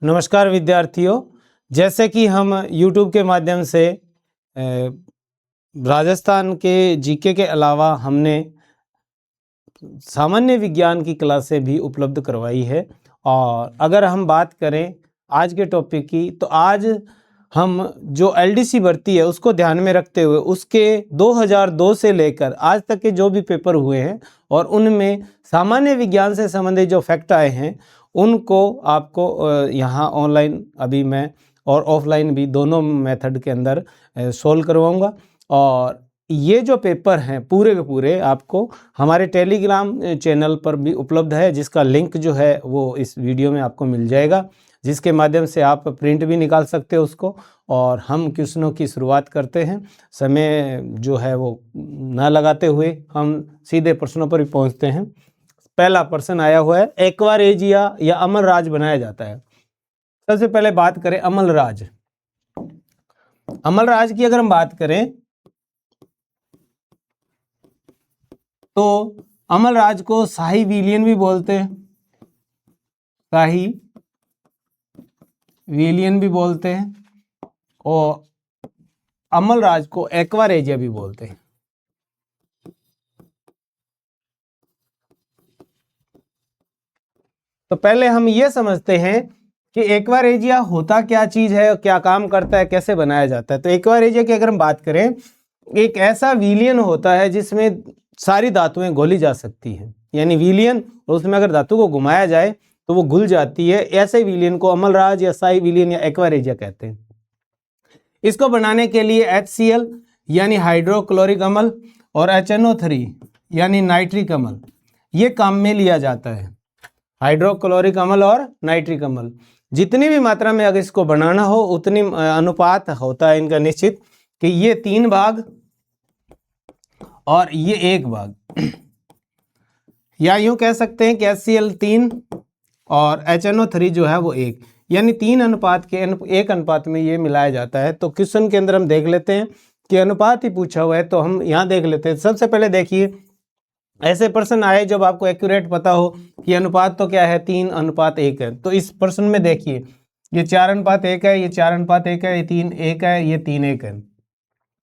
नमस्कार विद्यार्थियों। जैसे कि हम YouTube के माध्यम से राजस्थान के जीके के अलावा हमने सामान्य विज्ञान की क्लासें भी उपलब्ध करवाई है। और अगर हम बात करें आज के टॉपिक की, तो आज हम जो LDC भर्ती है उसको ध्यान में रखते हुए उसके 2002 से लेकर आज तक के जो भी पेपर हुए हैं और उनमें सामान्य विज्ञान से संबंधित जो फैक्ट आए हैं उनको आपको यहाँ ऑनलाइन अभी मैं और ऑफलाइन भी दोनों मेथड के अंदर सोल्व करवाऊंगा। और ये जो पेपर हैं पूरे के पूरे आपको हमारे टेलीग्राम चैनल पर भी उपलब्ध है, जिसका लिंक जो है वो इस वीडियो में आपको मिल जाएगा, जिसके माध्यम से आप प्रिंट भी निकाल सकते हो उसको। और हम क्वेश्चनों की शुरुआत करते हैं, समय जो है वो ना लगाते हुए हम सीधे प्रश्नों पर ही पहुंचते हैं। पहला प्रश्न आया हुआ है, एक्वारेजिया या अमल राज बनाया जाता है। सबसे पहले बात करें अमल राज। अमल राज की अगर हम बात करें तो अमल राज को शाही विलियन भी बोलते हैं, शाही विलियन भी बोलते हैं, और अमल राज को एक्वारेजिया भी बोलते हैं। तो पहले हम ये समझते हैं कि एक्वारेजिया होता क्या चीज है, क्या काम करता है, कैसे बनाया जाता है। तो एक्वारेजिया की अगर हम बात करें, एक ऐसा विलियन होता है जिसमें सारी धातुएं घोली जा सकती हैं, यानी विलियन, और उसमें अगर धातु को घुमाया जाए तो वो घुल जाती है। ऐसे विलियन को अमलराज या शाही विलियन या एक्वारेजिया कहते हैं। इसको बनाने के लिए HCl यानी हाइड्रोक्लोरिक अम्ल और HNO3 यानी नाइट्रिक अम्ल ये काम में लिया जाता है। हाइड्रोक्लोरिक अम्ल और नाइट्रिक अम्ल जितनी भी मात्रा में अगर इसको बनाना हो उतनी अनुपात होता है इनका निश्चित, कि ये 3 भाग और ये 1 भाग, या यूं कह सकते हैं कि HCl 3 और HNO3 जो है वो 1, यानी 3 अनुपात के 1 अनुपात में ये मिलाया जाता है। तो क्वेश्चन के अंदर हम देख लेते हैं कि अनुपात ही पूछा हुआ है, तो हम यहाँ देख लेते हैं। सबसे पहले देखिए, ऐसे प्रश्न आए जब आपको एक्यूरेट पता हो कि अनुपात तो क्या है, 3:1 है। तो इस प्रश्न में देखिए, ये 4:1 है, ये 4:1 है, ये 3:1 है, ये 3:1 है।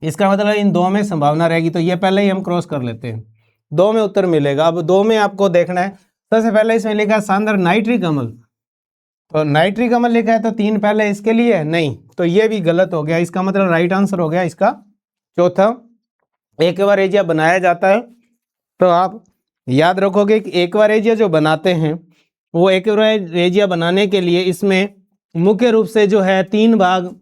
इसका मतलब इन 2 में संभावना रहेगी, तो ये पहले ही हम क्रॉस कर लेते हैं। 2 में उत्तर मिलेगा। अब 2 में आपको देखना है, सबसे पहले इसमें लिखा है सांद्र नाइट्रिक अम्ल, तो नाइट्रिक अम्ल लिखा है तो 3 पहले इसके लिए है नहीं, तो ये भी गलत हो गया। इसका मतलब राइट आंसर हो गया इसका चौथा, एक्वारेजिया बनाया जाता है। तो आप याद रखोगे कि एक्वारेजिया जो बनाते हैं वो एक्वारेजिया बनाने के लिए इसमें मुख्य रूप से जो है 3 भाग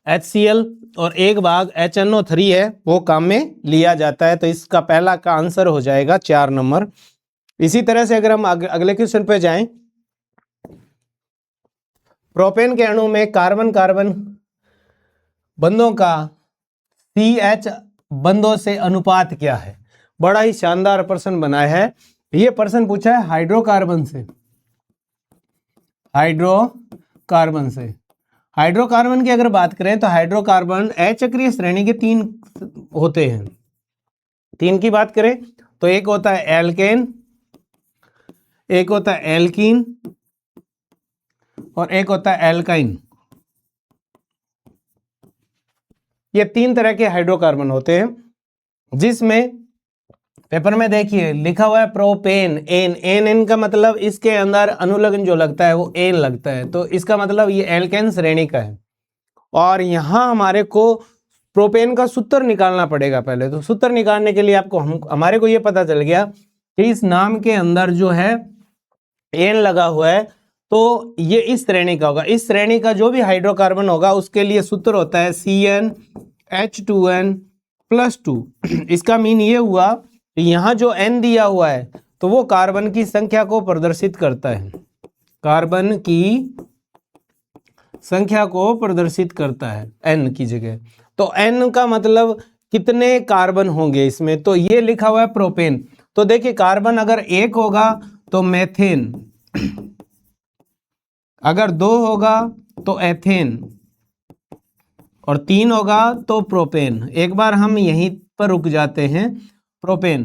HCl और 1 भाग HNO3 है वो काम में लिया जाता है। तो इसका पहला का आंसर हो जाएगा 4 नंबर। इसी तरह से अगर हम अगले क्वेश्चन पे जाएं, प्रोपेन के अणु में कार्बन कार्बन बंधों का CH बंधों से अनुपात क्या है। बड़ा ही शानदार प्रश्न बनाया है। ये प्रश्न पूछा है हाइड्रोकार्बन से, हाइड्रोकार्बन से। हाइड्रोकार्बन की अगर बात करें तो हाइड्रोकार्बन अचक्रीय श्रेणी के 3 होते हैं। 3 की बात करें तो एक होता है एल्केन, एक होता है एल्कीन और एक होता है एल्काइन। ये 3 तरह के हाइड्रोकार्बन होते हैं, जिसमें पेपर में देखिए लिखा हुआ है प्रोपेन, एन का मतलब इसके अंदर अनुलग्न जो लगता है वो एन लगता है, तो इसका मतलब ये एल्केन श्रेणी का है। और यहाँ हमारे को प्रोपेन का सूत्र निकालना पड़ेगा पहले। तो सूत्र निकालने के लिए आपको हमारे को ये पता चल गया कि इस नाम के अंदर जो है एन लगा हुआ है, तो ये इस श्रेणी का होगा। इस श्रेणी का जो भी हाइड्रोकार्बन होगा उसके लिए सूत्र होता है CnH2n+2। इसका मीन ये हुआ, यहाँ जो n दिया हुआ है तो वो कार्बन की संख्या को प्रदर्शित करता है, कार्बन की संख्या को प्रदर्शित करता है n की जगह। तो n का मतलब कितने कार्बन होंगे इसमें, तो ये लिखा हुआ है प्रोपेन। तो देखिए कार्बन अगर 1 होगा तो मेथेन, अगर 2 होगा तो एथेन और 3 होगा तो प्रोपेन। एक बार हम यहीं पर रुक जाते हैं, प्रोपेन।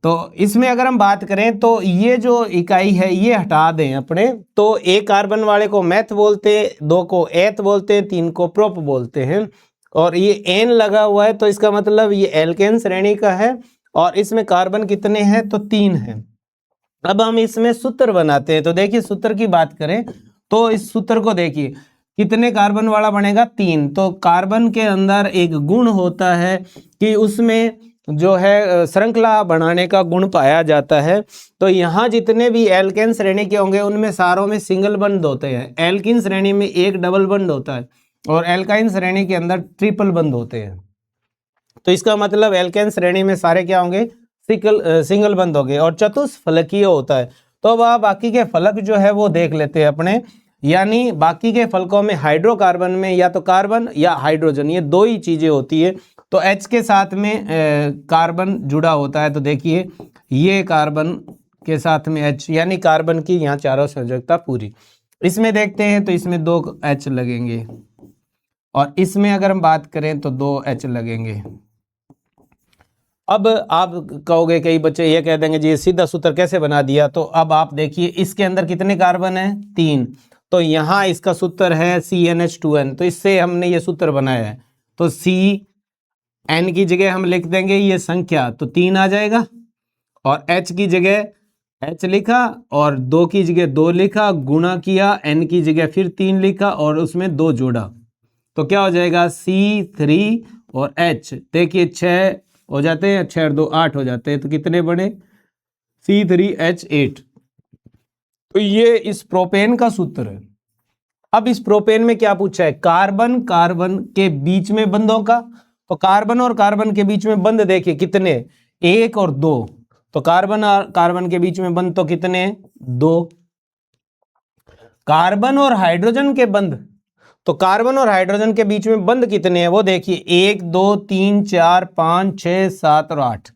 तो इसमें अगर हम बात करें तो ये जो इकाई है ये हटा दें अपने, तो एक कार्बन वाले को मैथ बोलते हैं, 2 को एथ बोलते हैं, 3 को प्रोप बोलते हैं, और ये एन लगा हुआ है तो इसका मतलब ये एल्केन श्रेणी का है। और इसमें कार्बन कितने हैं, तो 3 हैं। अब हम इसमें सूत्र बनाते हैं, तो देखिए सूत्र की बात करें तो इस सूत्र को देखिए, कितने कार्बन वाला बनेगा, 3। तो कार्बन के अंदर एक गुण होता है कि उसमें जो है श्रृंखला बनाने का गुण पाया जाता है। तो यहाँ जितने भी एल्केन श्रेणी के होंगे उनमें सारों में सिंगल बंध होते हैं, एल्कीन श्रेणी में एक डबल बंध होता है, और एल्काइन श्रेणी के अंदर ट्रिपल बंध होते हैं। तो इसका मतलब एल्केन श्रेणी में सारे क्या होंगे, सिंगल बंध होंगे, और चतुष्फलकीय होता है। तो अब आप बाकी के फलक जो है वो देख लेते हैं अपने, यानी बाकी के फलकों में हाइड्रोकार्बन में या तो कार्बन या हाइड्रोजन, ये 2 ही चीजें होती है। तो H के साथ में कार्बन जुड़ा होता है, तो देखिए ये कार्बन के साथ में H, यानी कार्बन की यहाँ चारों संयोजकता पूरी। इसमें देखते हैं तो इसमें 2 H लगेंगे, और इसमें अगर हम बात करें तो 2 H लगेंगे। अब आप कहोगे, कई बच्चे ये कह देंगे जी ये सीधा सूत्र कैसे बना दिया, तो अब आप देखिए इसके अंदर कितने कार्बन है, 3। तो यहाँ इसका सूत्र है CnH2n, तो इससे हमने ये सूत्र बनाया है। तो CN की जगह हम लिख देंगे ये संख्या, तो 3 आ जाएगा, और H की जगह H लिखा, और 2 की जगह 2 लिखा, गुणा किया, N की जगह फिर 3 लिखा, और उसमें 2 जोड़ा, तो क्या हो जाएगा C3 और H। देखिए 6 हो जाते हैं, 6 और 2 8 हो जाते हैं, तो कितने बने, C3H8। तो ये इस प्रोपेन का सूत्र है। अब इस प्रोपेन में क्या पूछा है, कार्बन कार्बन के बीच में बंधों का, तो कार्बन और कार्बन के बीच में बंध देखिए कितने, 1 और 2। तो कार्बन और कार्बन के बीच में बंध तो कितने, 2। कार्बन और हाइड्रोजन के बंध, तो कार्बन और हाइड्रोजन के बीच में बंध कितने हैं वो देखिए, 1 2 3 4 5 6 7 और 8।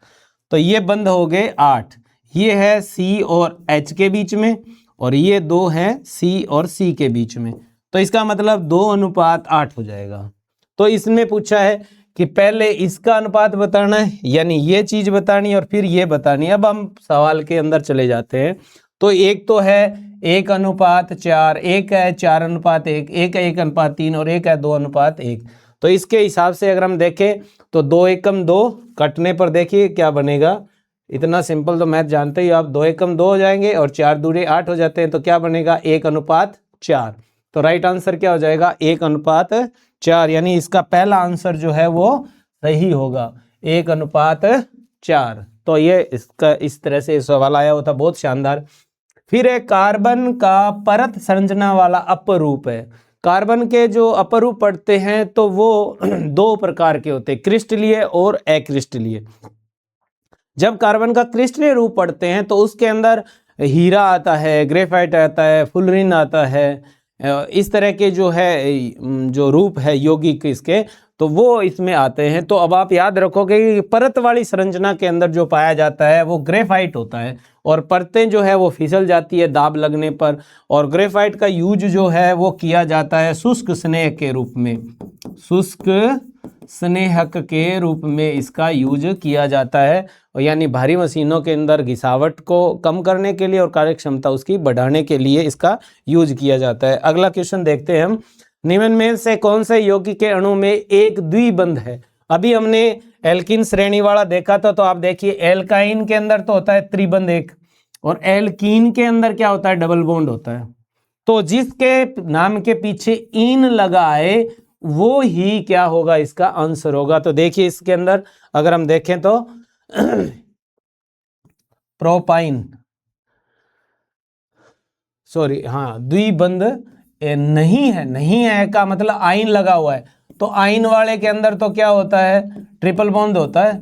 तो ये बंध हो गए 8। ये है C और H के बीच में, और ये 2 हैं C और C के बीच में। तो इसका मतलब 2:8 हो जाएगा। तो इसमें पूछा है कि पहले इसका अनुपात बताना है, यानी ये चीज बतानी है, और फिर ये बतानी है। अब हम सवाल के अंदर चले जाते हैं। तो एक तो है 1:4, एक है 4:1, एक है 1:3, और एक है 2:1। तो इसके हिसाब से अगर हम देखें तो 2 एकम 2 कटने पर देखिए क्या बनेगा। इतना सिंपल तो मैथ जानते ही, आप 2 एकम 2 हो जाएंगे, और 4 दूरे 8 हो जाते हैं, तो क्या बनेगा 1:4। तो राइट आंसर क्या हो जाएगा 1:4, यानी इसका पहला आंसर जो है वो सही होगा 1:4। तो ये इसका इस तरह से सवाल आया हुआ था, बहुत शानदार। फिर एक कार्बन का परत संरचना वाला अपरूप है। कार्बन के जो अपरूप पढ़ते हैं तो वो 2 प्रकार के होते हैं, क्रिस्टलीय और अक्रिस्टलीय। जब कार्बन का क्रिस्टलीय रूप पढ़ते हैं तो उसके अंदर हीरा आता है, ग्रेफाइट आता है, फुलरिन आता है, इस तरह के जो है जो रूप है यौगिक इसके, तो वो इसमें आते हैं। तो अब आप याद रखोगे कि परत वाली संरचना के अंदर जो पाया जाता है वो ग्रेफाइट होता है, और परतें जो है वो फिसल जाती है दाब लगने पर। और ग्रेफाइट का यूज जो है वो किया जाता है शुष्क स्नेह के रूप में, शुष्क स्नेहक के रूप में इसका यूज किया जाता है, और यानी भारी मशीनों के अंदर घिसावट को कम करने के लिए और कार्यक्षमता उसकी बढ़ाने के लिए इसका यूज किया जाता है। अगला क्वेश्चन देखते हैं हम, निम्न में से कौन से यौगिक के अणु में एक द्विबंध है। अभी हमने एल्किन श्रेणी वाला देखा था, तो आप देखिए एल्काइन के अंदर तो होता है त्रिबंध एक, और एल्कीन के अंदर क्या होता है, डबल बॉन्ड होता है। तो जिसके नाम के पीछे इन लगा है वो ही क्या होगा, इसका आंसर होगा। तो देखिए इसके अंदर अगर हम देखें तो प्रोपाइन, सॉरी हाँ, द्विबंध नहीं है, नहीं है का मतलब आइन लगा हुआ है, तो आइन वाले के अंदर तो क्या होता है, ट्रिपल बॉन्ड होता है।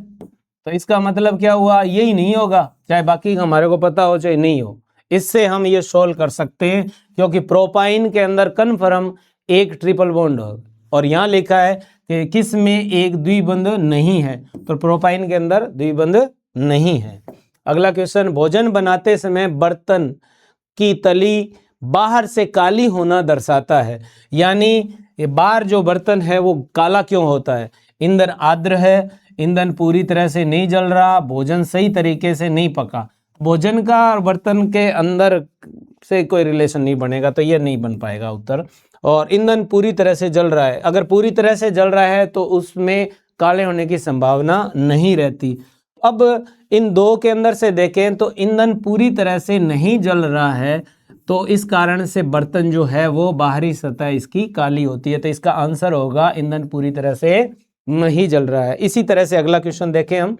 तो इसका मतलब क्या हुआ, यही नहीं होगा, चाहे बाकी हमारे को पता हो चाहे नहीं हो। इससे हम ये सोल्व कर सकते हैं, क्योंकि प्रोपाइन के अंदर कन्फर्म एक ट्रिपल बॉन्ड हो, और यहाँ लिखा है कि किस में एक द्विबंध नहीं है, तो प्रोपाइन के अंदर द्विबंध नहीं है। अगला क्वेश्चन, भोजन बनाते समय बर्तन की तली बाहर से काली होना दर्शाता है, यानी ये बाहर जो बर्तन है वो काला क्यों होता है, ईंधन आर्द्र है, ईंधन पूरी तरह से नहीं जल रहा, भोजन सही तरीके से नहीं पका। भोजन का और बर्तन के अंदर से कोई रिलेशन नहीं बनेगा, तो ये नहीं बन पाएगा उत्तर। और ईंधन पूरी तरह से जल रहा है, अगर पूरी तरह से जल रहा है तो उसमें काले होने की संभावना नहीं रहती। अब इन दो के अंदर से देखें तो ईंधन पूरी तरह से नहीं जल रहा है, तो इस कारण से बर्तन जो है वो बाहरी सतह इसकी काली होती है। तो इसका आंसर होगा ईंधन पूरी तरह से नहीं जल रहा है। इसी तरह से अगला क्वेश्चन देखें हम।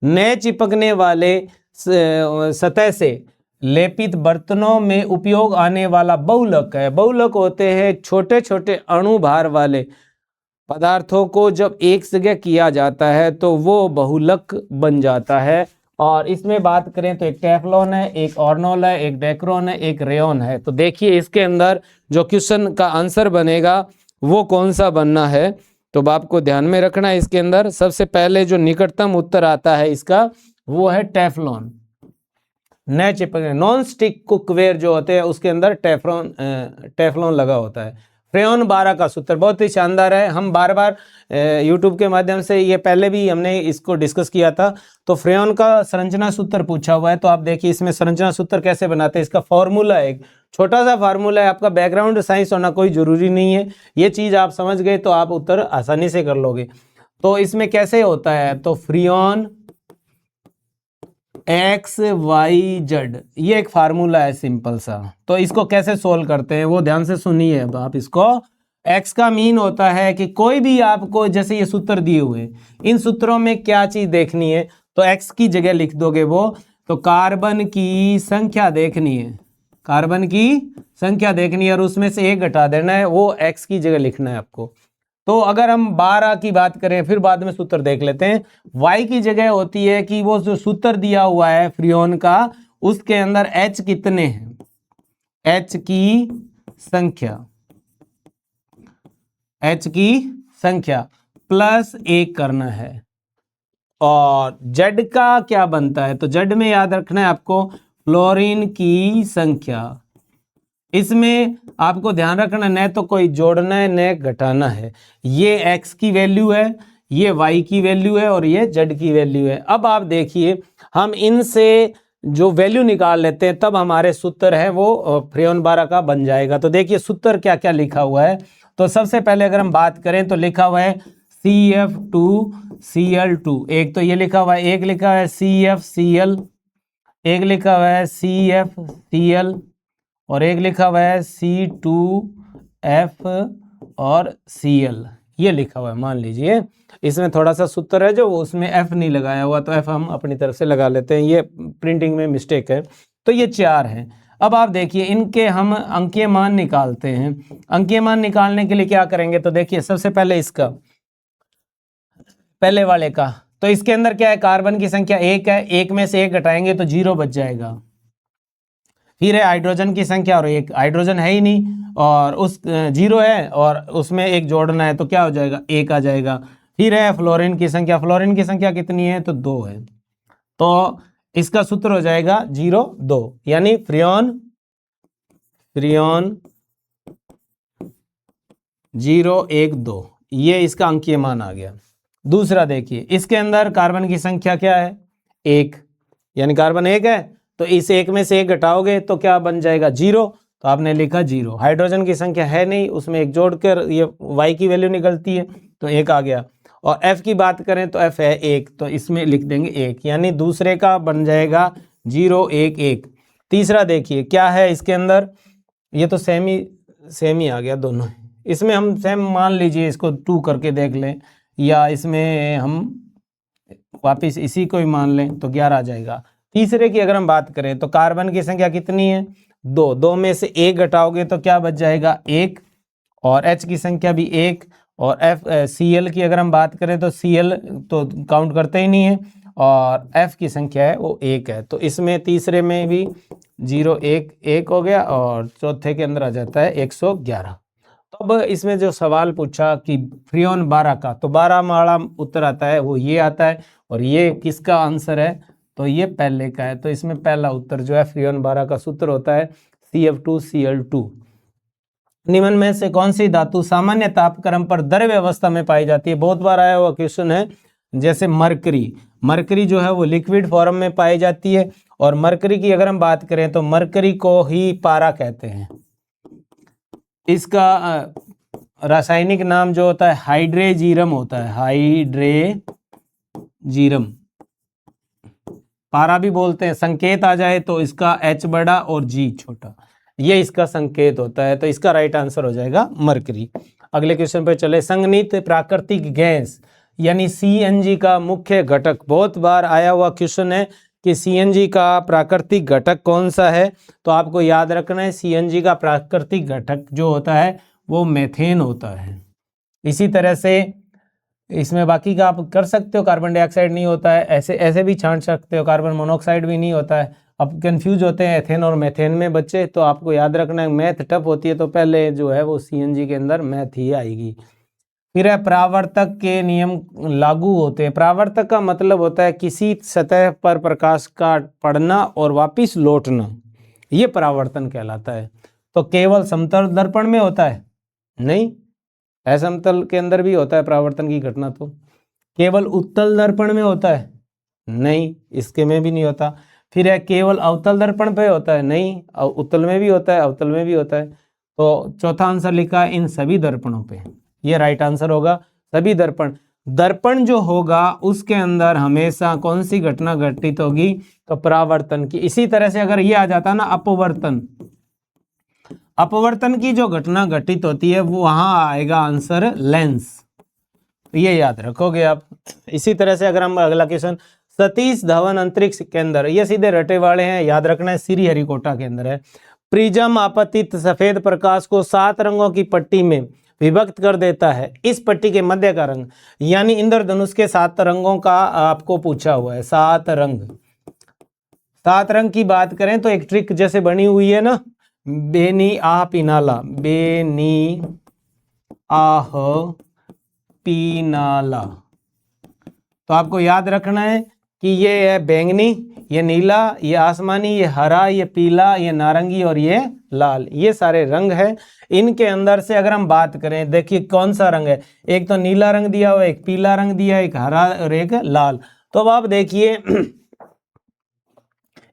नए चिपकने वाले सतह से लेपित बर्तनों में उपयोग आने वाला बहुलक है। बहुलक होते हैं छोटे छोटे अणु भार वाले पदार्थों को जब एक जगह किया जाता है तो वो बहुलक बन जाता है। और इसमें बात करें तो एक टेफ्लॉन है, एक ऑर्नोल है, एक डेक्रोन है, एक रेयॉन है। तो देखिए इसके अंदर जो क्वेश्चन का आंसर बनेगा वो कौन सा बनना है, तो आपको ध्यान में रखना है। इसके अंदर सबसे पहले जो निकटतम उत्तर आता है इसका वो है टेफ्लॉन। नए चिपकने नॉन स्टिक कुकवेयर जो होते हैं उसके अंदर टेफ्लॉन लगा होता है। फ्रेयॉन 12 का सूत्र बहुत ही शानदार है। हम बार बार यूट्यूब के माध्यम से, ये पहले भी हमने इसको डिस्कस किया था। तो फ्रेयॉन का संरचना सूत्र पूछा हुआ है, तो आप देखिए इसमें संरचना सूत्र कैसे बनाते हैं। इसका फॉर्मूला है, एक छोटा सा फार्मूला है। आपका बैकग्राउंड साइंस होना कोई जरूरी नहीं है, ये चीज़ आप समझ गए तो आप उत्तर आसानी से कर लोगे। तो इसमें कैसे होता है, तो फ्रीऑन XYZ, ये एक फार्मूला है सिंपल सा। तो इसको कैसे सोल्व करते हैं वो ध्यान से सुनिए। अब आप इसको, x का मीन होता है कि कोई भी आपको, जैसे ये सूत्र दिए हुए, इन सूत्रों में क्या चीज देखनी है, तो x की जगह लिख दोगे वो, तो कार्बन की संख्या देखनी है, कार्बन की संख्या देखनी है और उसमें से एक घटा देना है, वो x की जगह लिखना है आपको। तो अगर हम 12 की बात करें, फिर बाद में सूत्र देख लेते हैं। y की जगह होती है कि वो जो सूत्र दिया हुआ है फ्रीऑन का, उसके अंदर h कितने हैं, h की संख्या, h की संख्या प्लस 1 करना है। और z का क्या बनता है, तो z में याद रखना है आपको फ्लोरीन की संख्या। इसमें आपको ध्यान रखना, न तो कोई जोड़ना है न घटाना है। ये x की वैल्यू है, ये y की वैल्यू है और ये z की वैल्यू है। अब आप देखिए हम इनसे जो वैल्यू निकाल लेते हैं तब हमारे सूत्र है वो फ्रेयॉन 12 का बन जाएगा। तो देखिए सूत्र क्या क्या लिखा हुआ है। तो सबसे पहले अगर हम बात करें तो लिखा हुआ है CF2Cl2, एक तो ये लिखा हुआ है, एक लिखा है CFCl, एक लिखा हुआ है CFCl और एक लिखा हुआ है C2F और Cl, ये लिखा हुआ है। मान लीजिए इसमें थोड़ा सा सूत्र है जो उसमें F नहीं लगाया हुआ, तो F हम अपनी तरफ से लगा लेते हैं, ये प्रिंटिंग में मिस्टेक है। तो ये 4 हैं। अब आप देखिए इनके हम अंकीय मान निकालते हैं। अंकीय मान निकालने के लिए क्या करेंगे, तो देखिए सबसे पहले इसका, पहले वाले का, तो इसके अंदर क्या है, कार्बन की संख्या 1 है, 1 में से 1 घटाएंगे तो 0 बच जाएगा। फिर है हाइड्रोजन की संख्या, और एक हाइड्रोजन है ही नहीं और उस 0 है और उसमें 1 जोड़ना है तो क्या हो जाएगा, 1 आ जाएगा। फिर है फ्लोरीन की संख्या, फ्लोरीन की संख्या कितनी है, तो 2 है। तो इसका सूत्र हो जाएगा 0 2, यानी फ्रीऑन 0 1 2, ये इसका अंकीय मान आ गया। दूसरा देखिए इसके अंदर कार्बन की संख्या क्या है, 1, यानी कार्बन 1 है, तो इस 1 में से 1 घटाओगे तो क्या बन जाएगा, 0, तो आपने लिखा 0। हाइड्रोजन की संख्या है नहीं, उसमें 1 जोड़कर ये y की वैल्यू निकलती है तो 1 आ गया। और f की बात करें तो f है 1, तो इसमें लिख देंगे 1, यानी दूसरे का बन जाएगा 0 1 1। तीसरा देखिए क्या है इसके अंदर, ये तो सेम ही आ गया दोनों। इसमें हम सेम मान लीजिए इसको 2 करके देख लें, या इसमें हम वापिस इसी को ही मान लें तो 11 आ जाएगा। तीसरे की अगर हम बात करें तो कार्बन की संख्या कितनी है, 2, 2 में से 1 घटाओगे तो क्या बच जाएगा, 1, और H की संख्या भी 1, और Cl की अगर हम बात करें तो Cl तो काउंट करते ही नहीं है, और F की संख्या है वो 1 है। तो इसमें तीसरे में भी 0 1 1 हो गया और चौथे के अंदर आ जाता है 111। तो अब इसमें जो सवाल पूछा कि फ्रीऑन 12 का, तो 12 वाला उत्तर आता है वो ये आता है, और ये किसका आंसर है, तो ये पहले का है। तो इसमें पहला उत्तर जो है फ्रीऑन 12 का सूत्र होता है CF2Cl2। निम्न में से कौन सी धातु सामान्य तापक्रम पर द्रव्य अवस्था में पाई जाती है, बहुत बार आया हुआ क्वेश्चन है। जैसे मरकरी, मरकरी जो है वो लिक्विड फॉर्म में पाई जाती है, और मरकरी की अगर हम बात करें तो मरकरी को ही पारा कहते हैं। इसका रासायनिक नाम जो होता है हाइड्रेजीरम होता है, हाइड्रेजीरम, पारा भी बोलते हैं। संकेत आ जाए तो इसका H बड़ा और G छोटा, ये इसका संकेत होता है। तो इसका राइट आंसर हो जाएगा मरकरी। अगले क्वेश्चन पे चले। संगनीत प्राकृतिक गैस यानी CNG का मुख्य घटक, बहुत बार आया हुआ क्वेश्चन है कि CNG का प्राकृतिक घटक कौन सा है। तो आपको याद रखना है CNG का प्राकृतिक घटक जो होता है वो मेथेन होता है। इसी तरह से इसमें बाकी का आप कर सकते हो, कार्बन डाइऑक्साइड नहीं होता है, ऐसे ऐसे भी छांट सकते हो, कार्बन मोनोऑक्साइड भी नहीं होता है। अब कंफ्यूज होते हैं एथेन और मेथेन में बच्चे, तो आपको याद रखना है मैथ टफ होती है तो पहले जो है वो CNG के अंदर मैथ ही आएगी। फिर है परावर्तक के नियम लागू होते हैं। परावर्तक का मतलब होता है किसी सतह पर प्रकाश का पड़ना और वापिस लौटना, ये परावर्तन कहलाता है। तो केवल समतल दर्पण में होता है? नहीं, असमतल के अंदर भी होता है परावर्तन की घटना। तो केवल उत्तल दर्पण में होता है? नहीं, इसके में भी नहीं होता। फिर है केवल अवतल दर्पण पे होता है? नहीं, उत्तल में भी होता है, अवतल में भी होता है। तो चौथा आंसर लिखा है इन सभी दर्पणों पे, ये राइट आंसर होगा सभी दर्पण। दर्पण जो होगा उसके अंदर हमेशा कौन सी घटना घटित होगी? तो परावर्तन की। इसी तरह से अगर ये आ जाता ना अपवर्तन, अपवर्तन की जो घटना घटित होती है वो वहां आएगा आंसर लेंस, ये याद रखोगे आप। इसी तरह से अगर हम अगला क्वेश्चन, सतीश धवन अंतरिक्ष केंद्र, ये सीधे रटे वाले हैं, याद रखना है श्रीहरिकोटा के अंदर है। प्रिज्म आपतित सफेद प्रकाश को 7 रंगों की पट्टी में विभक्त कर देता है। इस पट्टी के मध्य का रंग, यानी इंद्रधनुष के 7 रंगों का आपको पूछा हुआ है, 7 रंग। 7 रंग की बात करें तो एक ट्रिक जैसे बनी हुई है ना, बेनी आह पीनाला, बेनी आह पीनाला। तो आपको याद रखना है कि ये है बैंगनी, ये नीला, ये आसमानी, ये हरा, ये पीला, ये नारंगी और ये लाल, ये सारे रंग है। इनके अंदर से अगर हम बात करें, देखिए कौन सा रंग है, एक तो नीला रंग दिया हुआ, एक पीला रंग दिया, एक हरा और एक लाल। तो अब आप देखिए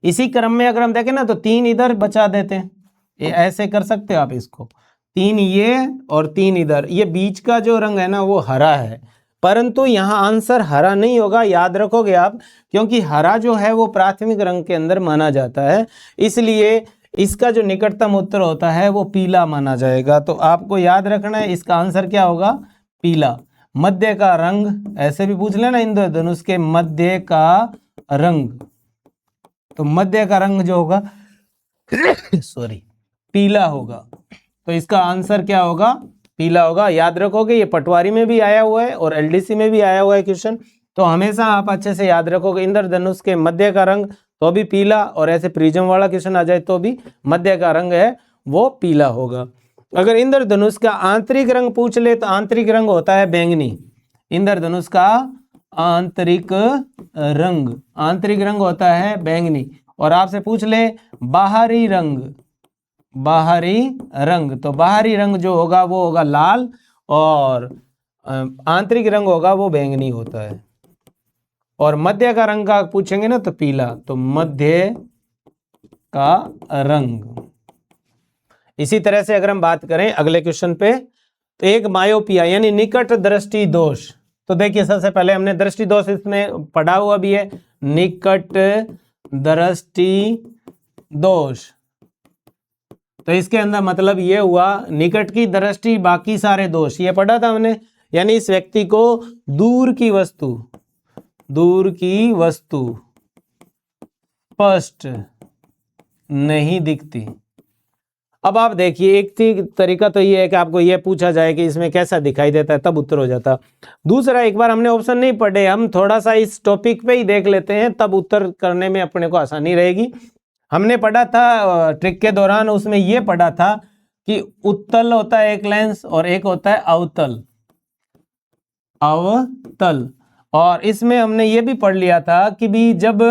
इसी क्रम में अगर हम देखें ना तो 3 इधर बचा देते हैं, ये ऐसे कर सकते हो आप इसको, 3 ये और 3 इधर। ये बीच का जो रंग है ना वो हरा है, परंतु यहाँ आंसर हरा नहीं होगा, याद रखोगे आप, क्योंकि हरा जो है वो प्राथमिक रंग के अंदर माना जाता है, इसलिए इसका जो निकटतम उत्तर होता है वो पीला माना जाएगा। तो आपको याद रखना है इसका आंसर क्या होगा? पीला। मध्य का रंग, ऐसे भी पूछ लेना इंद्रधनुष के मध्य का रंग, तो मध्य का रंग जो होगा सॉरी पीला होगा। तो इसका आंसर क्या होगा? पीला होगा। याद रखोगे, ये पटवारी में भी आया हुआ है और LDC में भी आया हुआ है क्वेश्चन, तो हमेशा आप अच्छे से याद रखोगे इंद्रधनुष के मध्य का रंग तो भी पीला, और ऐसे प्रिज्म वाला क्वेश्चन आ जाए तो भी मध्य का रंग है वो पीला होगा। अगर इंद्रधनुष का आंतरिक रंग पूछ ले तो आंतरिक रंग होता है बैंगनी। इंद्रधनुष का आंतरिक रंग होता है बैंगनी। और आपसे पूछ ले बाहरी रंग, तो बाहरी रंग जो होगा वो होगा लाल, और आंतरिक रंग होगा वो बैंगनी होता है। और मध्य का रंग का पूछेंगे ना तो पीला, तो मध्य का रंग। इसी तरह से अगर हम बात करें अगले क्वेश्चन पे, तो एक मायोपिया यानी निकट दृष्टि दोष। तो देखिए सबसे पहले हमने दृष्टि दोष इसमें पढ़ा हुआ भी है, निकट दृष्टि दोष। तो इसके अंदर मतलब ये हुआ निकट की दृष्टि बाकी सारे दोष, ये पढ़ा था हमने, यानी इस व्यक्ति को दूर की वस्तु स्पष्ट नहीं दिखती। अब आप देखिए एक तरीका तो ये है कि आपको ये पूछा जाए कि इसमें कैसा दिखाई देता है, तब उत्तर हो जाता। दूसरा, एक बार हमने ऑप्शन नहीं पढ़े, हम थोड़ा सा इस टॉपिक पे ही देख लेते हैं, तब उत्तर करने में अपने को आसानी रहेगी। हमने पढ़ा था ट्रिक के दौरान, उसमें ये पढ़ा था कि उत्तल होता है एक लेंस और एक होता है अवतल, और इसमें हमने ये भी पढ़ लिया था कि भी जब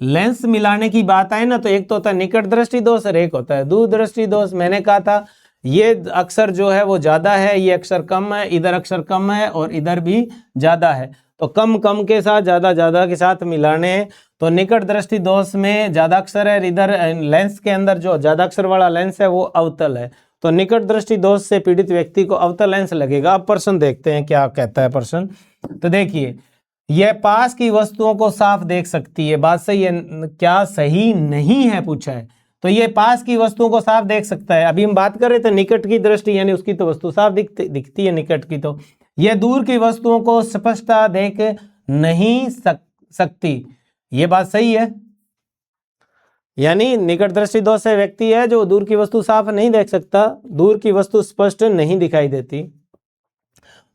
लेंस मिलाने की बात आए ना तो एक तो होता है निकट दृष्टि दोष और एक होता है दूर दृष्टि दोष। मैंने कहा था ये अक्षर जो है वो ज़्यादा है, ये अक्षर कम है, इधर अक्षर कम है और इधर भी ज़्यादा है। तो कम कम के साथ ज़्यादा ज़्यादा के साथ मिलाने हैं। तो निकट दृष्टि दोष में ज़्यादा अक्षर है, इधर लेंस के अंदर जो ज़्यादा अक्षर वाला लेंस है वो अवतल है। तो निकट दृष्टि दोष से पीड़ित व्यक्ति को अवतल लेंस लगेगा। अब प्रश्न देखते हैं क्या कहता है प्रश्न। तो देखिए, यह पास की वस्तुओं को साफ देख सकती है, बात सही है क्या सही नहीं है पूछा है। तो ये पास की वस्तुओं को साफ देख सकता है। अभी हम बात कर रहे थे निकट की दृष्टि, यानी उसकी तो वस्तु साफ दिखती है निकट की। तो यह दूर की वस्तुओं को स्पष्टता देख नहीं सकती, ये बात सही है। यानी निकट दृष्टि दोष से व्यक्ति है जो दूर की वस्तु साफ नहीं देख सकता, दूर की वस्तु स्पष्ट नहीं दिखाई देती।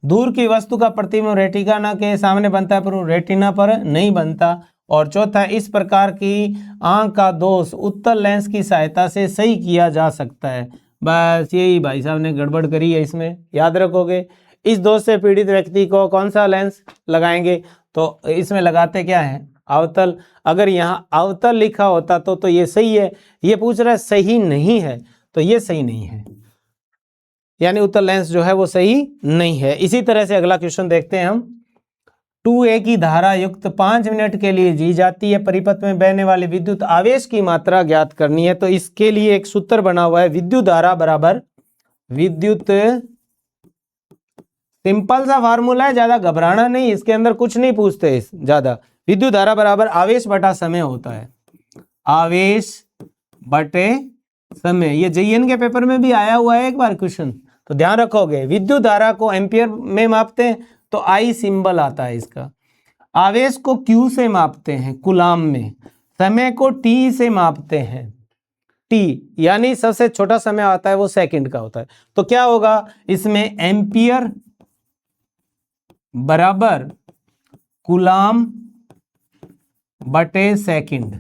दूर की वस्तु का प्रतिबिंब रेटिना के सामने बनता है पर रेटिना पर नहीं बनता। और चौथा, इस प्रकार की आंख का दोष उत्तल लेंस की सहायता से सही किया जा सकता है। बस यही भाई साहब ने गड़बड़ करी है इसमें, याद रखोगे। इस दोष से पीड़ित व्यक्ति को कौन सा लेंस लगाएंगे, तो इसमें लगाते क्या है, अवतल। अगर यहाँ अवतल लिखा होता तो ये सही है, ये पूछ रहा है सही नहीं है, तो ये सही नहीं है, यानी उत्तल लेंस जो है वो सही नहीं है। इसी तरह से अगला क्वेश्चन देखते हैं हम। 2A की धारा युक्त 5 मिनट के लिए दी जाती है, परिपथ में बहने वाले विद्युत आवेश की मात्रा ज्ञात करनी है। तो इसके लिए एक सूत्र बना हुआ है, विद्युत धारा बराबर विद्युत, सिंपल सा फार्मूला है, ज्यादा घबराना नहीं, इसके अंदर कुछ नहीं पूछते ज्यादा। विद्युत धारा बराबर आवेश बटा समय होता है, आवेश बटे समय। ये JN के पेपर में भी आया हुआ है एक बार क्वेश्चन, तो ध्यान रखोगे। विद्युत धारा को एम्पियर में मापते हैं तो I सिंबल आता है इसका। आवेश को Q से मापते हैं कूलाम में, समय को T से मापते हैं, T यानी सबसे छोटा समय आता है वो सेकंड का होता है। तो क्या होगा इसमें, एम्पियर बराबर कूलाम बटे सेकंड,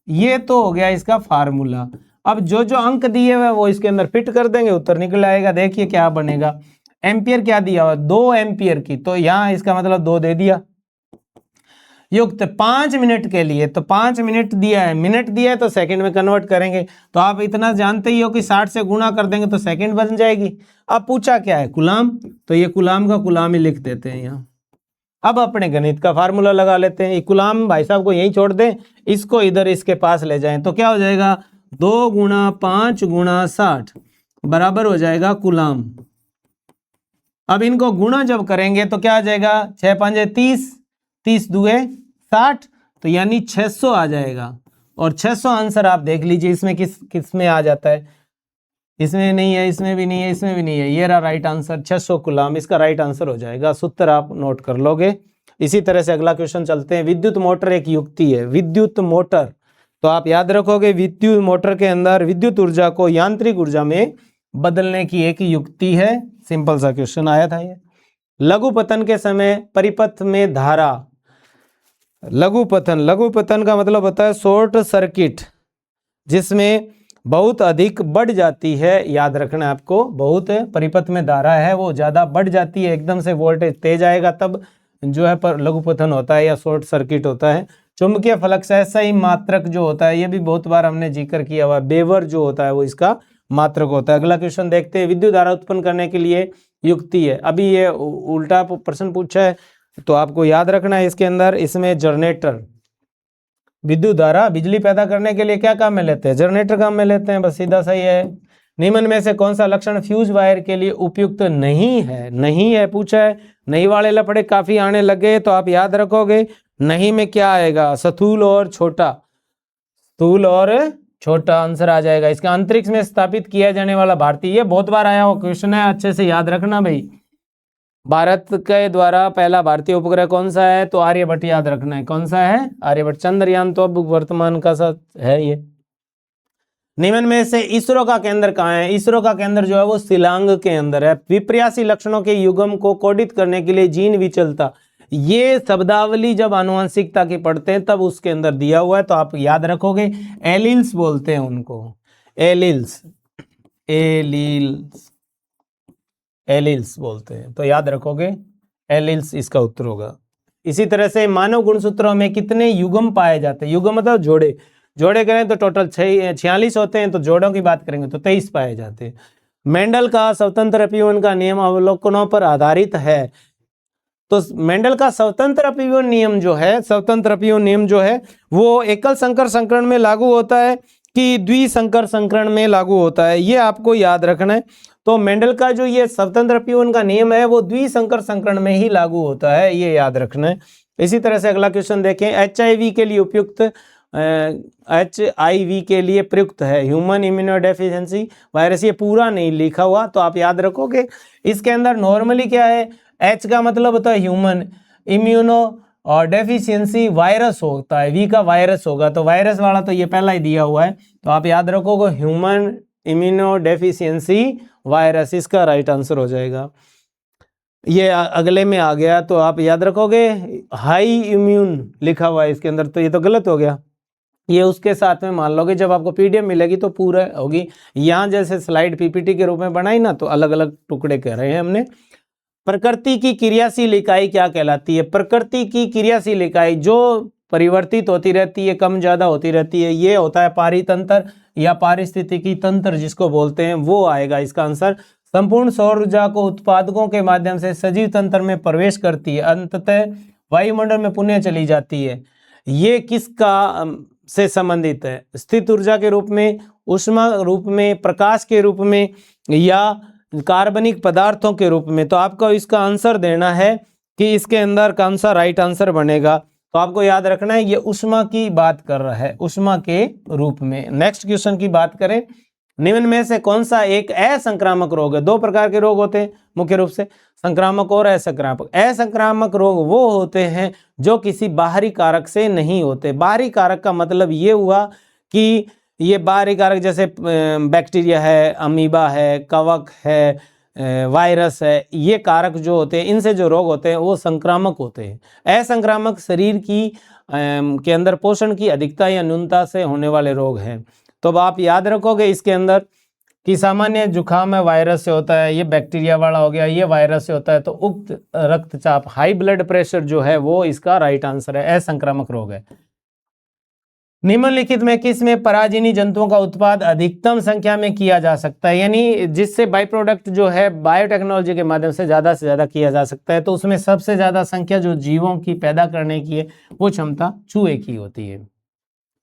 ये तो हो गया इसका फार्मूला। अब जो जो अंक दिए हुए वो इसके अंदर फिट कर देंगे, उत्तर निकल आएगा। देखिए क्या बनेगा, एम्पियर क्या दिया हुआ, 2 एम्पियर की, तो यहां इसका मतलब 2 दे दिया, युक्त 5 मिनट के लिए, तो 5 मिनट दिया है, मिनट दिया है तो सेकंड में कन्वर्ट करेंगे। तो आप इतना जानते ही हो कि 60 से गुणा कर देंगे तो सेकंड बन जाएगी। अब पूछा क्या है, कूलाम, तो ये कूलाम का कूलाम ही लिख देते हैं यहाँ। अब अपने गणित का फार्मूला लगा लेते हैं। कूलाम भाई साहब को यहीं छोड़ दें, इसको इधर इसके पास ले जाएं, तो क्या हो जाएगा, 2 गुणा 5 गुणा 60 बराबर हो जाएगा कूलाम। अब इनको गुणा जब करेंगे तो क्या आ जाएगा, 6 5 30, 30 दुए 60, तो यानी 600 आ जाएगा। और 600 आंसर आप देख लीजिए इसमें किस में आ जाता है, इसमें नहीं है, इसमें भी नहीं है, इसमें भी नहीं है, ये रहा राइट आंसर 600 कूलाम, इसका राइट आंसर हो जाएगा। सूत्र आप नोट कर लोगे। इसी तरह से अगला क्वेश्चन चलते हैं। विद्युत मोटर एक युक्ति है, विद्युत मोटर, तो आप याद रखोगे विद्युत मोटर के अंदर विद्युत ऊर्जा को यांत्रिक ऊर्जा में बदलने की एक युक्ति है। सिंपल सा क्वेश्चन आया था ये। लघुपतन के समय परिपथ में धारा, लघुपतन का मतलब होता है शॉर्ट सर्किट, जिसमें बहुत अधिक बढ़ जाती है, याद रखना आपको, बहुत परिपथ में धारा है वो ज़्यादा बढ़ जाती है, एकदम से वोल्टेज तेज आएगा तब जो है पर लघुपतन होता है या शॉर्ट सर्किट होता है। चुंबकीय फलक से ऐसा ही मात्रक जो होता है, ये भी बहुत बार हमने जिक्र किया हुआ, बेवर जो होता है वो इसका मात्रक होता है। अगला क्वेश्चन देखते हैं। विद्युत धारा उत्पन्न करने के लिए युक्ति है, अभी ये उल्टा प्रश्न पूछा है तो आपको याद रखना है इसके अंदर, इसमें जनरेटर, विद्युत धारा बिजली पैदा करने के लिए क्या काम में लेते हैं, जनरेटर काम में लेते हैं, बस सीधा सही है। निम्न में से कौन सा लक्षण फ्यूज वायर के लिए उपयुक्त नहीं है, नहीं है पूछा है। नहीं वाले लफड़े काफी आने लगे, तो आप याद रखोगे नहीं में क्या आएगा, स्थूल और छोटा, स्थूल और छोटा आंसर आ जाएगा इसका। अंतरिक्ष में स्थापित किया जाने वाला भारतीय, ये बहुत बार आया हुआ क्वेश्चन है, अच्छे से याद रखना भाई। भारत के द्वारा पहला भारतीय उपग्रह कौन सा है, तो आर्यभट्ट, याद रखना है कौन सा है, आर्यभट्ट। चंद्रयान तो अब वर्तमान का साथ है ये। निम्न में से इसरो का केंद्र कहाँ है, इसरो का केंद्र जो है वो शिलांग के अंदर है। विपर्यासी लक्षणों के युग्म को कोडित करने के लिए जीन विचलता, ये शब्दावली जब आनुवंशिकता की पढ़ते हैं तब उसके अंदर दिया हुआ है, तो आप याद रखोगे। एलील्स बोलते हैं उनको, एलील्स, एलील्स, एलील्स बोलते हैं, तो याद रखोगे एलील्स इसका उत्तर होगा। इसी तरह से मानव गुणसूत्रों में कितने युग्म पाए जाते हैं, युग्म मतलब जोड़े, जोड़े करें तो टोटल 46 होते हैं, तो जोड़ों की बात करेंगे तो 23 पाए जाते हैं। मेंडल का स्वतंत्र अपीवन का नियम अवलोकनों पर आधारित है। तो मेंडल का स्वतंत्र अपीवन नियम जो है, स्वतंत्र अपीवन नियम जो है वो एकल संकर संकरण में लागू होता है कि द्विसंकर संकरण में लागू होता है, ये आपको याद रखना है। तो मेंडल का जो ये स्वतंत्र अपीवन का नियम है वो द्विसंकर संकरण में ही लागू होता है, ये याद रखना है। इसी तरह से अगला क्वेश्चन देखें, HIV के लिए उपयुक्त HIV के लिए प्रयुक्त है ह्यूमन इम्यूनोडेफिशिएंसी वायरस, ये पूरा नहीं लिखा हुआ तो आप याद रखोगे। इसके अंदर नॉर्मली क्या है, H का मतलब होता है ह्यूमन, इम्यूनो और डेफिशिएंसी वायरस होता है, V का वायरस होगा, तो वायरस वाला तो ये पहला ही दिया हुआ है, तो आप याद रखोगे ह्यूमन इम्यूनो डेफिशिएंसी वायरस, इसका राइट आंसर हो जाएगा। ये अगले में आ गया तो आप याद रखोगे हाई इम्यून लिखा हुआ है इसके अंदर, तो ये तो गलत हो गया, ये उसके साथ में मान लोगे जब आपको PDF मिलेगी तो पूरा होगी। यहाँ जैसे स्लाइड PPT के रूप में बनाई ना, तो अलग अलग टुकड़े कह रहे हैं हमने। प्रकृति की क्रियाशील इकाई क्या कहलाती है? प्रकृति की क्रियाशील इकाई जो परिवर्तित होती रहती है, कम ज्यादा होती रहती है, ये होता है पारितंत्र या पारिस्थितिकी तंत्र जिसको बोलते हैं, वो आएगा इसका आंसर। संपूर्ण सौर ऊर्जा को उत्पादकों के माध्यम से सजीव तंत्र में प्रवेश करती है, अंततः वायुमंडल में पुनः चली जाती है। ये किसका से संबंधित है? स्थित ऊर्जा के रूप में, ऊष्मा रूप में, प्रकाश के रूप में या कार्बनिक पदार्थों के रूप में? तो आपको इसका आंसर देना है कि इसके अंदर कौन सा राइट आंसर बनेगा। तो आपको याद रखना है ये ऊष्मा की बात कर रहा है, ऊष्मा के रूप में। नेक्स्ट क्वेश्चन की बात करें, निम्न में से कौन सा एक असंक्रामक रोग है? दो प्रकार के रोग होते हैं मुख्य रूप से, संक्रामक और असंक्रामक। असंक्रामक रोग वो होते हैं जो किसी बाहरी कारक से नहीं होते। बाहरी कारक का मतलब ये हुआ कि ये बाहरी कारक जैसे बैक्टीरिया है, अमीबा है, कवक है, वायरस है, ये कारक जो होते हैं इनसे जो रोग होते हैं वो संक्रामक होते हैं। असंक्रामक शरीर की के अंदर पोषण की अधिकता या न्यूनता से होने वाले रोग हैं। तो अब आप याद रखोगे इसके अंदर कि सामान्य जुखाम है वायरस से होता है, ये बैक्टीरिया वाला हो गया, ये वायरस से होता है। तो उक्त रक्तचाप, हाई ब्लड प्रेशर जो है वो इसका राइट आंसर है, असंक्रामक रोग है। निम्नलिखित में किस में पराजिनी जंतुओं का उत्पाद अधिकतम संख्या में किया जा सकता है, यानी जिससे बाई प्रोडक्ट जो है बायोटेक्नोलॉजी के माध्यम से ज्यादा किया जा सकता है, तो उसमें सबसे ज्यादा संख्या जो जीवों की पैदा करने की है वो क्षमता चूहे की होती है।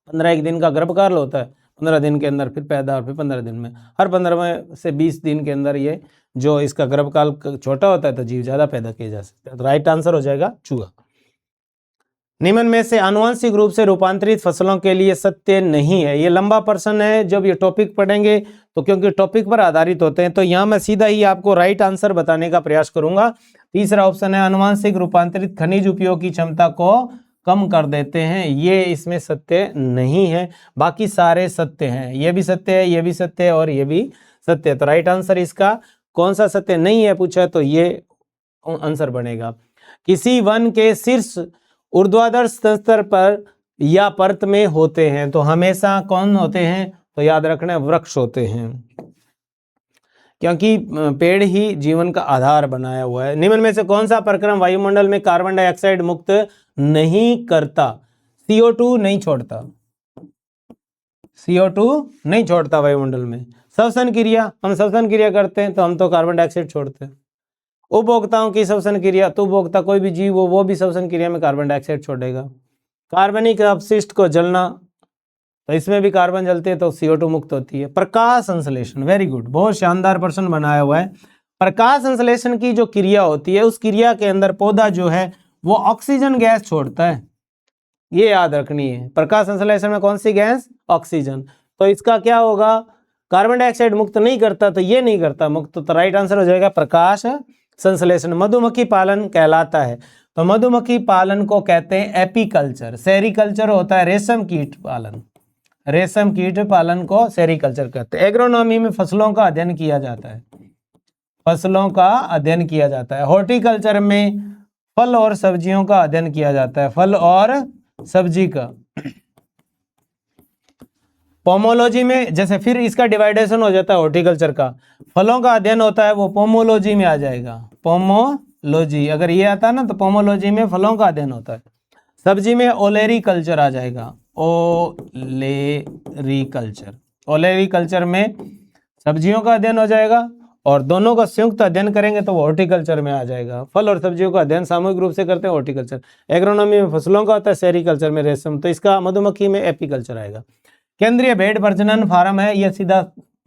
15 दिन का गर्भकाल होता है, 15 दिन के अंदर फिर पैदा और फिर 15 दिन में, हर 15 से 20 दिन के अंदर ये जो इसका गर्भकाल छोटा होता है तो जीव ज्यादा पैदा किए जा सकते हैं। तो राइट आंसर हो जाएगा चूहा। निम्न में से आनुवंशिक रूप से रूपांतरित फसलों के लिए सत्य नहीं है। ये लंबा प्रश्न है, जब ये टॉपिक पढ़ेंगे तो क्योंकि टॉपिक पर आधारित होते हैं, तो यहाँ मैं सीधा ही आपको राइट आंसर बताने का प्रयास करूंगा। तीसरा ऑप्शन है आनुवंशिक रूपांतरित खनिज उपयोग की क्षमता को कम कर देते हैं, ये इसमें सत्य नहीं है। बाकी सारे सत्य हैं, ये भी सत्य है, ये भी सत्य है और ये भी सत्य है। तो राइट आंसर इसका कौन सा सत्य नहीं है पूछा तो ये आंसर बनेगा। किसी वन के शीर्ष ऊर्ध्वाधर स्तर पर या परत में होते हैं, तो हमेशा कौन होते हैं? तो याद रखना है वृक्ष होते हैं, क्योंकि पेड़ ही जीवन का आधार बनाया हुआ है। निम्न में से कौन सा प्रक्रम वायुमंडल में कार्बन डाइऑक्साइड मुक्त नहीं करता? CO2 नहीं छोड़ता, CO2 नहीं छोड़ता वायुमंडल में। श्वसन क्रिया, हम श्वसन क्रिया करते हैं तो हम तो कार्बन डाइऑक्साइड छोड़ते हैं। उपभोक्ताओं की श्वसन क्रिया, तो उपभोक्ता कोई भी जीव हो वो भी श्वसन क्रिया में कार्बन डाइऑक्साइड छोड़ेगा। कार्बनिक अपशिष्ट को जलना, तो इसमें भी कार्बन जलते हैं तो CO2 मुक्त होती है। प्रकाश संश्लेषण, वेरी गुड, बहुत शानदार प्रश्न बनाया हुआ है। प्रकाश संश्लेषण की जो क्रिया होती है उस क्रिया के अंदर पौधा जो है वो ऑक्सीजन गैस छोड़ता है, ये याद रखनी है। प्रकाश संश्लेषण में कौन सी गैस? ऑक्सीजन। तो इसका क्या होगा? कार्बन डाइऑक्साइड मुक्त नहीं करता, तो ये नहीं करता मुक्त, तो राइट आंसर हो जाएगा प्रकाश संश्लेषण। मधुमक्खी पालन कहलाता है, तो मधुमक्खी पालन को कहते हैं एपीकल्चर। सेरीकल्चर होता है रेशम कीट पालन, रेशम कीट पालन को सेरीकल्चर कहते हैं। एग्रोनॉमी में फसलों का अध्ययन किया जाता है, फसलों का अध्ययन किया जाता है। हॉर्टिकल्चर में फल और सब्जियों का अध्ययन किया जाता है, फल और सब्जी का। पोमोलॉजी में जैसे फिर इसका डिवाइडेशन हो जाता है हॉर्टिकल्चर का, फलों का अध्ययन होता है वो पोमोलॉजी में आ जाएगा, पोमोलॉजी। अगर ये आता है ना तो पोमोलॉजी में फलों का अध्ययन होता है। सब्जी में ओलेरीकल्चर आ जाएगा, ओलेरीकल्चर। ओलेरीकल्चर में सब्जियों का अध्ययन हो जाएगा, और दोनों का संयुक्त अध्ययन करेंगे तो वो हॉर्टिकल्चर में आ जाएगा। फल और सब्जियों का अध्ययन सामूहिक रूप से करते हैं हॉर्टिकल्चर। एग्रोनॉमी में फसलों का होता है, सेरिकल्चर में रेशम, तो इसका मधुमक्खी में एपीकल्चर आएगा। केंद्रीय भेड़ प्रजनन फार्म है, ये सीधा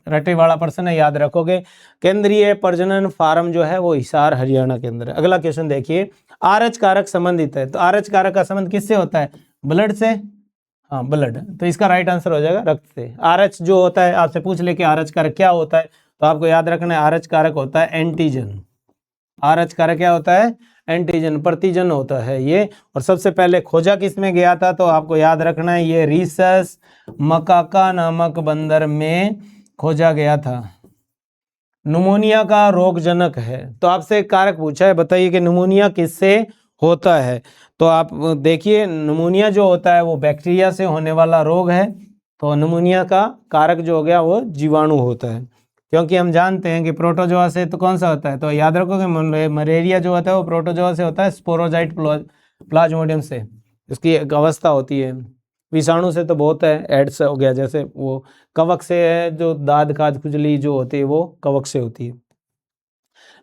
रटे वाला प्रश्न है, याद रखोगे। केंद्रीय प्रजनन फार्म जो है वो हिसार हरियाणा के अंदर है। अगला क्वेश्चन देखिए, आरएच कारक संबंधित है, तो आरएच कारक का संबंध किससे होता है? ब्लड से, हाँ ब्लड, तो इसका राइट आंसर हो जाएगा रक्त से। आरएच जो होता है, आपसे पूछ ले कि आरएच कारक क्या होता है, तो आपको याद रखना है आरएच कारक होता है एंटीजन। आरएच कारक क्या होता है? एंटीजन, प्रतिजन होता है ये। और सबसे पहले खोजा किसमें गया था, तो आपको याद रखना है ये रीसस मकाका नामक बंदर में खोजा गया था। नुमोनिया का रोगजनक है, तो आपसे एक कारक पूछा है, बताइए कि नुमोनिया किससे होता है। तो आप देखिए, नुमोनिया जो होता है वो बैक्टीरिया से होने वाला रोग है, तो नुमोनिया का कारक जो हो गया वो जीवाणु होता है, क्योंकि हम जानते हैं कि प्रोटोजोआ से तो कौन सा होता है, तो याद रखो कि मलेरिया जो होता है वो प्रोटोजोआ से होता है, स्पोरोजाइट प्लाज्मोडियम से इसकी एक अवस्था होती है। विषाणु से तो बहुत है, एड्स हो गया, जैसे वो कवक से है, जो दाद खाद खुजली जो होती है वो कवक से होती है।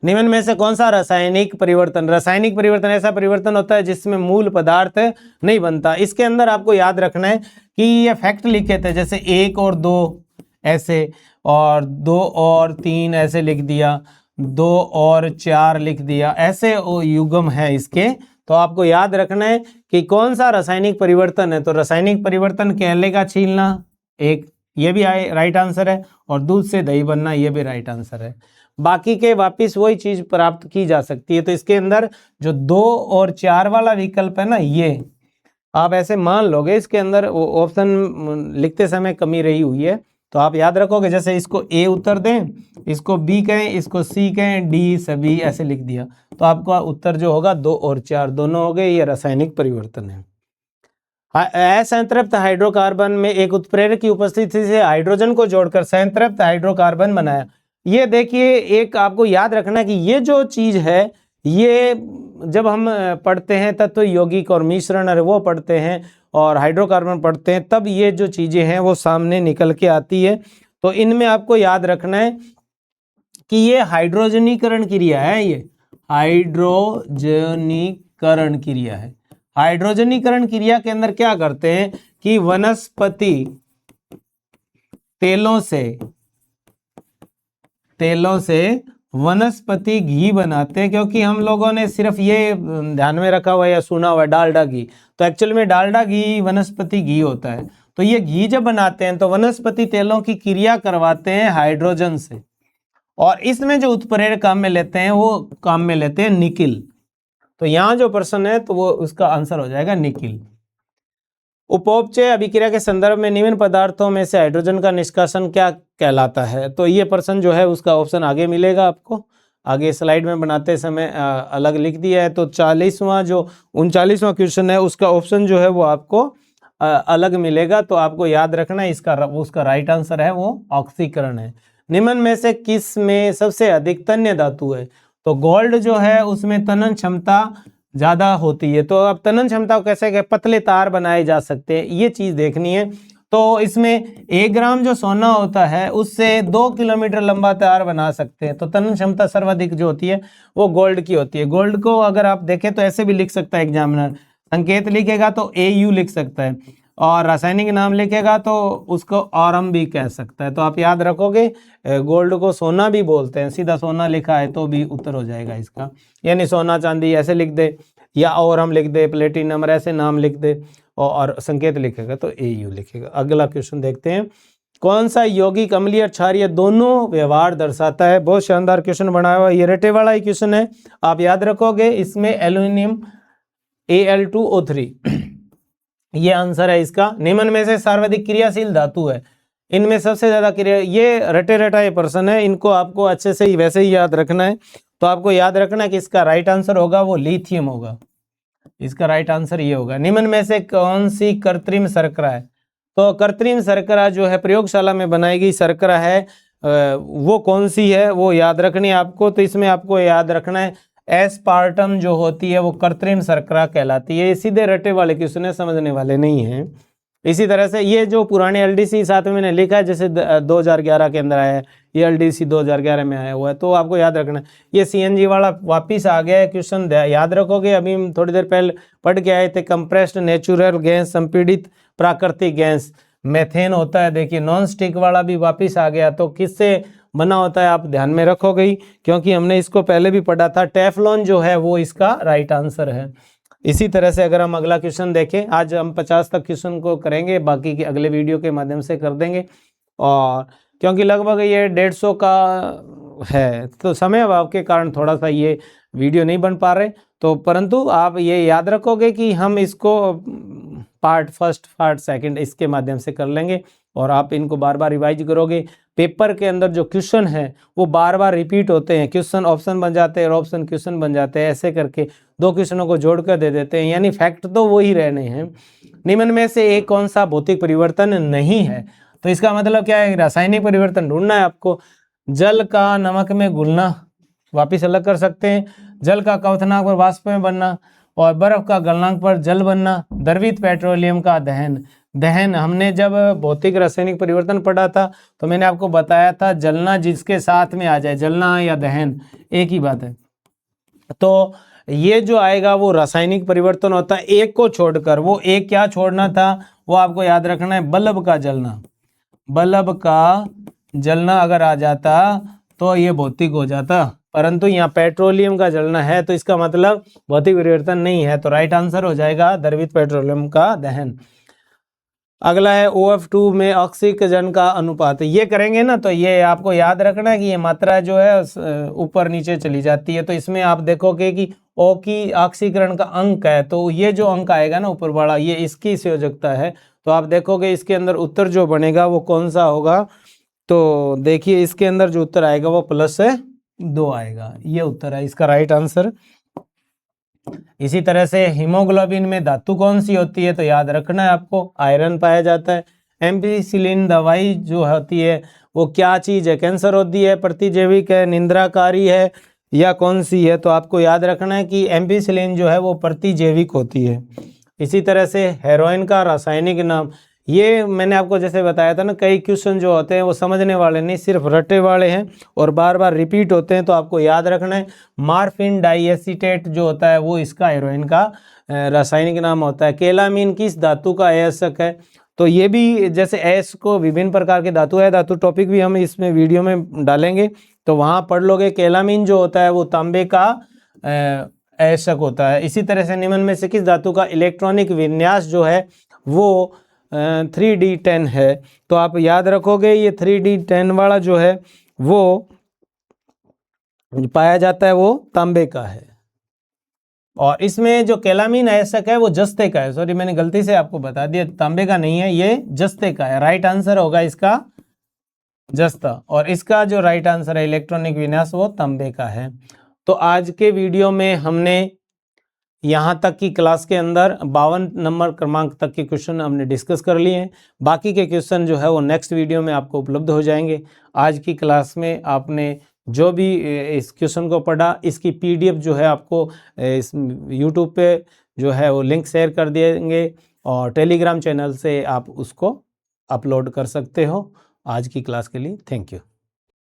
निम्न में से कौन सा रासायनिक परिवर्तन, रासायनिक परिवर्तन ऐसा परिवर्तन होता है जिसमें मूल पदार्थ नहीं बनता। इसके अंदर आपको याद रखना है कि ये फैक्ट लिखे थे, जैसे 1 और 2 ऐसे, और 2 और 3 ऐसे लिख दिया, 2 और 4 लिख दिया, ऐसे युग्म है इसके। तो आपको याद रखना है कि कौन सा रासायनिक परिवर्तन है, तो रासायनिक परिवर्तन केले का छीलना एक, ये भी राइट आंसर है, और दूध से दही बनना ये भी राइट आंसर है। बाकी के वापिस वही चीज प्राप्त की जा सकती है। तो इसके अंदर जो 2 और 4 वाला विकल्प है ना, ये आप ऐसे मान लोगे, इसके अंदर ऑप्शन लिखते समय कमी रही हुई है, तो आप याद रखोगे, जैसे इसको ए उत्तर दें, इसको बी कहें, इसको सी कहें, डी सभी ऐसे लिख दिया, तो आपका उत्तर जो होगा 2 और 4 दोनों हो गए, ये रासायनिक परिवर्तन है। असंतृप्त हाइड्रोकार्बन में एक उत्प्रेरक की उपस्थिति से हाइड्रोजन को जोड़कर संतृप्त हाइड्रोकार्बन बनाया। ये देखिए, एक आपको याद रखना कि ये जो चीज है, ये जब हम पढ़ते हैं तत्व यौगिक और मिश्रण और वो पढ़ते हैं और हाइड्रोकार्बन पढ़ते हैं, तब ये जो चीजें हैं वो सामने निकल के आती है। तो इनमें आपको याद रखना है कि ये हाइड्रोजनीकरण क्रिया है, ये हाइड्रोजनीकरण क्रिया है। हाइड्रोजनीकरण क्रिया के अंदर क्या करते हैं कि वनस्पति तेलों से वनस्पति घी बनाते हैं, क्योंकि हम लोगों ने सिर्फ ये ध्यान में रखा हुआ या सुना हुआ डालडा घी, तो एक्चुअल में डालडा घी वनस्पति घी होता है। तो ये घी जब बनाते हैं तो वनस्पति तेलों की क्रिया करवाते हैं हाइड्रोजन से, और इसमें जो उत्प्रेरक काम में लेते हैं वो काम में लेते हैं निकिल। तो यहाँ जो प्रश्न है तो वो उसका आंसर हो जाएगा निकिल। उपोपचय अभिक्रिया के संदर्भ में निम्न पदार्थों में से हाइड्रोजन का निष्कासन क्या कहलाता है, तो ये प्रश्न जो है उसका ऑप्शन आगे मिलेगा आपको, आगे स्लाइड में बनाते समय अलग लिख दिया है। तो 40वां जो 39वां क्वेश्चन है उसका ऑप्शन जो है वो आपको अलग मिलेगा। तो आपको याद रखना है उसका राइट आंसर है वो ऑक्सीकरण है। निम्न में से किस में सबसे अधिक तन्य धातु है, तो गोल्ड जो है उसमें तनन क्षमता ज्यादा होती है। तो अब तनन क्षमता को कैसे पतले तार बनाए जा सकते हैं, ये चीज देखनी है। तो इसमें 1 ग्राम जो सोना होता है उससे 2 किलोमीटर लंबा तार बना सकते हैं। तो तनन क्षमता सर्वाधिक जो होती है वो गोल्ड की होती है। गोल्ड को अगर आप देखें तो ऐसे भी लिख सकता है एग्जामिनर, संकेत लिखेगा तो AU लिख सकता है, और रासायनिक नाम लिखेगा तो उसको ऑरम भी कह सकता है। तो आप याद रखोगे, गोल्ड को सोना भी बोलते हैं, सीधा सोना लिखा है तो भी उत्तर हो जाएगा इसका, यानी सोना चांदी ऐसे लिख दे, या ऑरम लिख दे, प्लेटिनम ऐसे नाम लिख दे, और संकेत लिखेगा तो AU लिखेगा। अगला क्वेश्चन देखते हैं, कौन सा यौगिक अम्लीय और क्षारीय दोनों व्यवहार दर्शाता है। बहुत शानदार क्वेश्चन बनाया हुआ, ये रटे वाला ही क्वेश्चन है, आप याद रखोगे। इसमें एल्यूमिनियम Al2O3 ये आंसर है इसका। निम्न में से सर्वाधिक क्रियाशील धातु है, इनमें सबसे ज्यादा क्रिया, ये रटे रटा ये प्रश्न है, इनको आपको अच्छे से ही वैसे ही याद रखना है। तो आपको याद रखना है कि इसका राइट आंसर होगा वो लिथियम होगा, इसका राइट आंसर ये होगा। निम्न में से कौन सी कृत्रिम शर्करा है, तो कृत्रिम शर्करा जो है प्रयोगशाला में बनाई गई शर्करा है, वो कौन सी है वो याद रखनी है आपको। तो इसमें आपको याद रखना है एस्पार्टम जो होती है वो कृत्रिम शर्करा कहलाती है। ये सीधे रटे वाले क्वेश्चन है, समझने वाले नहीं है। इसी तरह से ये जो पुराने एलडीसी साथ में मैंने लिखा है, जैसे 2011 के अंदर आया है, ये एलडीसी 2011 में आया हुआ है, तो आपको याद रखना है। ये सीएनजी वाला वापस आ गया है क्वेश्चन, याद रखोगे। अभी हम थोड़ी देर पहले पढ़ के आए थे, कंप्रेस्ड नेचुरल गैस, संपीड़ित प्राकृतिक गैस मेथेन होता है। देखिए नॉन स्टिक वाला भी वापस आ गया, तो किससे बना होता है आप ध्यान में रखोगे ही, क्योंकि हमने इसको पहले भी पढ़ा था। टेफ्लॉन जो है वो इसका राइट आंसर है। इसी तरह से अगर हम अगला क्वेश्चन देखें, आज हम 50 तक क्वेश्चन को करेंगे, बाकी के अगले वीडियो के माध्यम से कर देंगे। और क्योंकि लगभग ये 150 का है, तो समय अभाव के कारण थोड़ा सा ये वीडियो नहीं बन पा रहे, तो परंतु आप ये याद रखोगे कि हम इसको पार्ट फर्स्ट पार्ट सेकंड इसके माध्यम से कर लेंगे, और आप इनको बार बार रिवाइज करोगे। पेपर के अंदर जो क्वेश्चन है वो बार बार रिपीट होते हैं, क्वेश्चन ऑप्शन बन जाते हैं और ऑप्शन क्वेश्चन बन जाते हैं, ऐसे करके 2 क्वेश्चनों को जोड़कर दे देते हैं, यानी फैक्ट तो वो ही रहने हैं। निम्न में से एक कौन सा भौतिक परिवर्तन नहीं है, तो इसका मतलब क्या है, रासायनिक परिवर्तन ढूंढना है आपको। जल का नमक में घुलना, वापिस अलग कर सकते हैं, जल का क्वथनांक पर वाष्प में बनना, और बर्फ का गलनांक पर जल बनना, द्रवित पेट्रोलियम का दहन। दहन हमने जब भौतिक रासायनिक परिवर्तन पढ़ा था तो मैंने आपको बताया था, जलना जिसके साथ में आ जाए, जलना या दहन एक ही बात है। तो ये जो आएगा वो रासायनिक परिवर्तन होता है, एक को छोड़कर। वो एक क्या छोड़ना था, वो आपको याद रखना है, बल्ब का जलना। बल्ब का जलना अगर आ जाता तो ये भौतिक हो जाता, परंतु यहाँ पेट्रोलियम का जलना है, तो इसका मतलब भौतिक परिवर्तन नहीं है, तो राइट आंसर हो जाएगा द्रवित पेट्रोलियम का दहन। अगला है OF2 में ऑक्सीजन का अनुपात। ये करेंगे ना तो ये आपको याद रखना है कि ये मात्रा जो है ऊपर नीचे चली जाती है, तो इसमें आप देखोगे कि O की ऑक्सीकरण का अंक है, तो ये जो अंक आएगा ना ऊपर वाला, ये इसकी संयोजकता है। तो आप देखोगे इसके अंदर उत्तर जो बनेगा वो कौन सा होगा, तो देखिए इसके अंदर जो उत्तर आएगा वो +2 आएगा, ये उत्तर है इसका राइट आंसर। इसी तरह से हीमोग्लोबिन में धातु कौन सी होती है, तो याद रखना है आपको, आयरन पाया जाता है। एम्पिसिलिन दवाई जो होती है वो क्या चीज़ है, कैंसर रोधी है, प्रतिजैविक है, निंद्राकारी है, या कौन सी है, तो आपको याद रखना है कि एम्पिसिलिन जो है वो प्रतिजैविक होती है। इसी तरह से हेरोइन का रासायनिक नाम, ये मैंने आपको जैसे बताया था ना, कई क्वेश्चन जो होते हैं वो समझने वाले नहीं, सिर्फ रटे वाले हैं और बार बार रिपीट होते हैं, तो आपको याद रखना है मार्फिन डाइएसिटेट जो होता है वो इसका हेरोइन का रासायनिक नाम होता है। केलामीन किस धातु का अयस्क है, तो ये भी जैसे एस को विभिन्न प्रकार के धातु है, धातु टॉपिक भी हम इसमें वीडियो में डालेंगे, तो वहाँ पढ़ लोगे। केलामीन जो होता है वो तांबे का अयस्क होता है। इसी तरह से निम्न में से किस धातु का इलेक्ट्रॉनिक विन्यास जो है वो 3D10 है, तो आप याद रखोगे ये 3D10 वाला जो है वो पाया जाता है वो तांबे का है। और इसमें जो केलामीन अयस्क है वो जस्ते का है, सॉरी मैंने गलती से आपको बता दिया, तांबे का नहीं है, ये जस्ते का है। राइट आंसर होगा इसका जस्ता, और इसका जो राइट आंसर है इलेक्ट्रॉनिक विन्यास वो तांबे का है। तो आज के वीडियो में हमने यहाँ तक की क्लास के अंदर 52 नंबर क्रमांक तक के क्वेश्चन हमने डिस्कस कर लिए हैं। बाकी के क्वेश्चन जो है वो नेक्स्ट वीडियो में आपको उपलब्ध हो जाएंगे। आज की क्लास में आपने जो भी इस क्वेश्चन को पढ़ा, इसकी PDF जो है आपको इस YouTube पे जो है वो लिंक शेयर कर देंगे, और टेलीग्राम चैनल से आप उसको अपलोड कर सकते हो। आज की क्लास के लिए थैंक यू।